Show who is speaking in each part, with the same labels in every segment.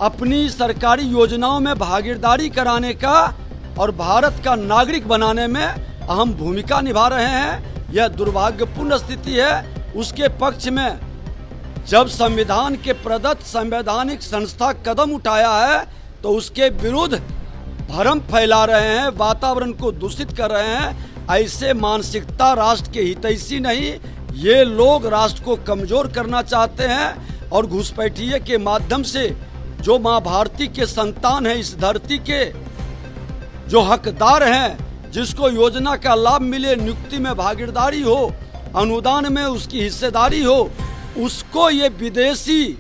Speaker 1: अपनी सरकारी योजनाओं में भागीदारी कराने का और भारत का नागरिक बनाने में अहम भूमिका निभा रहे हैं। यह दुर्भाग्यपूर्ण स्थिति है। उसके पक्ष में जब संविधान के प्रदत्त संवैधानिक संस्था कदम उठाया है तो उसके विरुद्ध भ्रम फैला रहे हैं, वातावरण को दूषित कर रहे हैं। ऐसे मानसिकता राष्ट्र के हितैषी नहीं। ये लोग राष्ट्र को कमजोर करना चाहते हैं और घुसपैठिये के माध्यम से जो माँ भारती के संतान है, इस धरती के जो हकदार हैं, जिसको योजना का लाभ मिले, नियुक्ति में भागीदारी हो, अनुदान में उसकी हिस्सेदारी हो, उसको ये विदेशी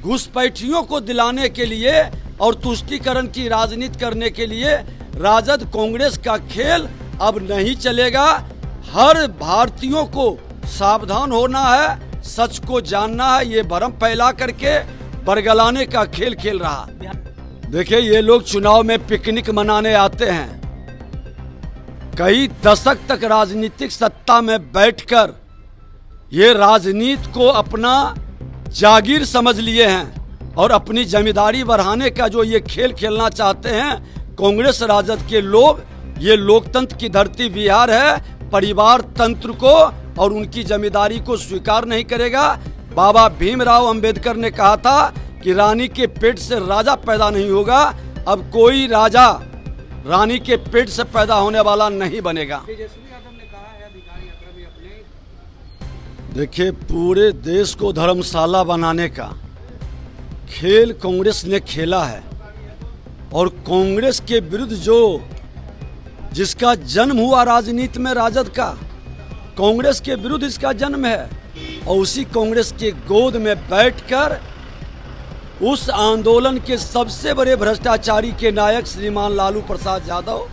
Speaker 1: घुसपैठियों को दिलाने के लिए और तुष्टीकरण की राजनीति करने के लिए राजद कांग्रेस का खेल अब नहीं चलेगा। हर भारतीयों को सावधान होना है, सच को जानना है। ये भ्रम फैला करके बरगलाने का खेल खेल रहा। देखिए, ये लोग चुनाव में पिकनिक मनाने आते हैं। कई दशक तक राजनीतिक सत्ता में बैठकर ये राजनीति को अपना जागीर समझ लिए हैं और अपनी जमींदारी बढ़ाने का जो ये खेल खेलना चाहते हैं कांग्रेस राजद के लोग। ये लोकतंत्र की धरती बिहार है, परिवार तंत्र को और उनकी जमींदारी को स्वीकार नहीं करेगा। बाबा भीमराव अंबेडकर ने कहा था कि रानी के पेट से राजा पैदा नहीं होगा। अब कोई राजा रानी के पेट से पैदा होने वाला नहीं बनेगा। देखिए, पूरे देश को धर्मशाला बनाने का खेल कांग्रेस ने खेला है और कांग्रेस के विरुद्ध जिसका जन्म हुआ राजनीति में राजद का, कांग्रेस के विरुद्ध इसका जन्म है और उसी कांग्रेस के गोद में बैठकर उस आंदोलन के सबसे बड़े भ्रष्टाचारी के नायक श्रीमान लालू प्रसाद यादव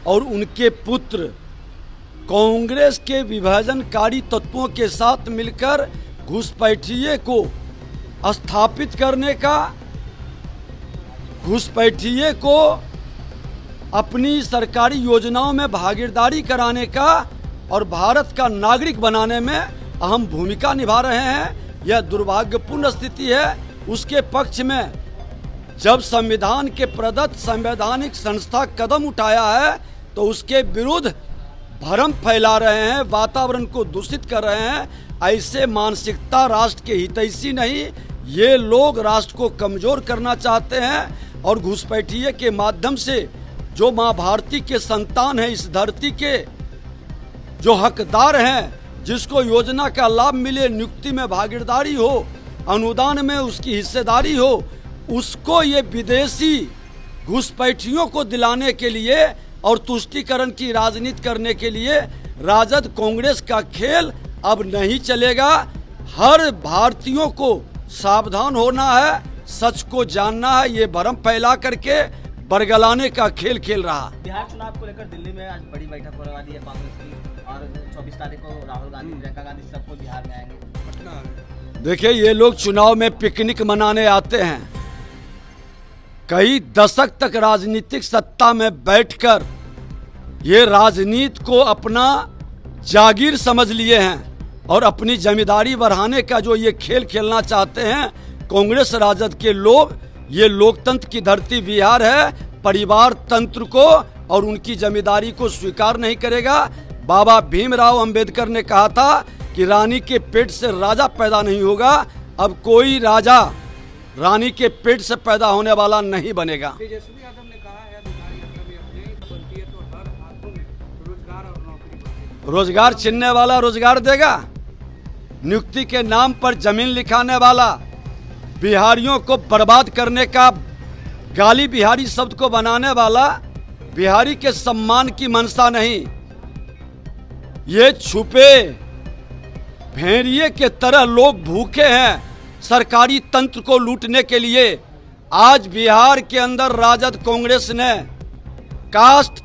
Speaker 1: और उनके पुत्र कांग्रेस के विभाजनकारी तत्वों के साथ मिलकर घुसपैठिये को स्थापित करने का, घुसपैठिये को अपनी सरकारी योजनाओं में भागीदारी कराने का और भारत का नागरिक बनाने में अहम भूमिका निभा रहे हैं। यह दुर्भाग्यपूर्ण स्थिति है। उसके पक्ष में जब संविधान के प्रदत्त संवैधानिक संस्था कदम उठाया है तो उसके विरुद्ध भ्रम फैला रहे हैं, वातावरण को दूषित कर रहे हैं। ऐसे मानसिकता राष्ट्र के हितैषी नहीं। ये लोग राष्ट्र को कमजोर करना चाहते हैं और घुसपैठिये के माध्यम से जो माँ भारती के संतान है, इस धरती के जो हकदार हैं, जिसको योजना का लाभ मिले, नियुक्ति में भागीदारी हो, अनुदान में उसकी हिस्सेदारी हो, उसको ये विदेशी घुसपैठियों को दिलाने के लिए और तुष्टीकरण की राजनीति करने के लिए राजद कांग्रेस का खेल अब नहीं चलेगा। हर भारतीयों को सावधान होना है, सच को जानना है। ये भ्रम फैला करके बरगलाने का खेल खेल रहा।
Speaker 2: बिहार चुनाव को लेकर दिल्ली में आज बड़ी बैठक होने वाली है कांग्रेस की और 24 तारीख को राहुल गांधी, प्रियंका गांधी सबको बिहार में आएंगे।
Speaker 1: देखिए, ये लोग चुनाव में पिकनिक मनाने आते हैं। कई दशक तक राजनीतिक सत्ता में बैठकर ये राजनीति को अपना जागीर समझ लिए हैं और अपनी जमींदारी बढ़ाने का जो ये खेल खेलना चाहते हैं कांग्रेस राजद के लोग। ये लोकतंत्र की धरती बिहार है, परिवार तंत्र को और उनकी जमींदारी को स्वीकार नहीं करेगा। बाबा भीमराव अंबेडकर ने कहा था कि रानी के पेट से राजा पैदा नहीं होगा। अब कोई राजा रानी के पेट से पैदा होने वाला नहीं बनेगा। रोजगार छीनने वाला रोजगार देगा, नियुक्ति के नाम पर जमीन लिखाने वाला, बिहारियों को बर्बाद करने का, गाली बिहारी शब्द को बनाने वाला बिहारी के सम्मान की मंशा नहीं। ये छुपे भेड़िए के तरह लोग भूखे हैं सरकारी तंत्र को लूटने के लिए। आज बिहार के अंदर राजद कांग्रेस ने कास्ट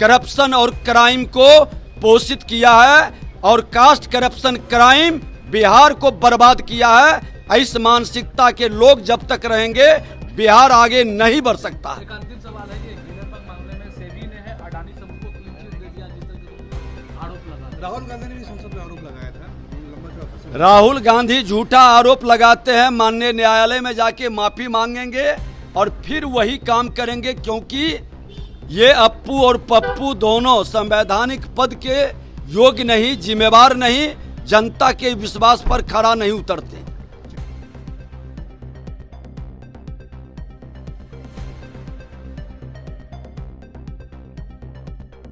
Speaker 1: करप्शन और क्राइम को पोषित किया है और कास्ट करप्शन क्राइम बिहार को बर्बाद किया है। इस मानसिकता के लोग जब तक रहेंगे बिहार आगे नहीं बढ़ सकता।
Speaker 3: एक अंतिम सवाल है कि गिरनपक मामले में सेबी ने है अडानी समूह को क्लीन चिट दे दिया, जिस तरह के आरोप लगा।
Speaker 4: राहुल गांधी ने भी संसद में आरोप लगाया था।
Speaker 1: राहुल गांधी झूठा आरोप लगाते हैं, माननीय न्यायालय में जाके माफी मांगेंगे और फिर वही काम करेंगे, क्योंकि ये अप्पू और पप्पू दोनों संवैधानिक पद के योग्य नहीं, जिम्मेवार नहीं, जनता के विश्वास पर खरा नहीं उतरते।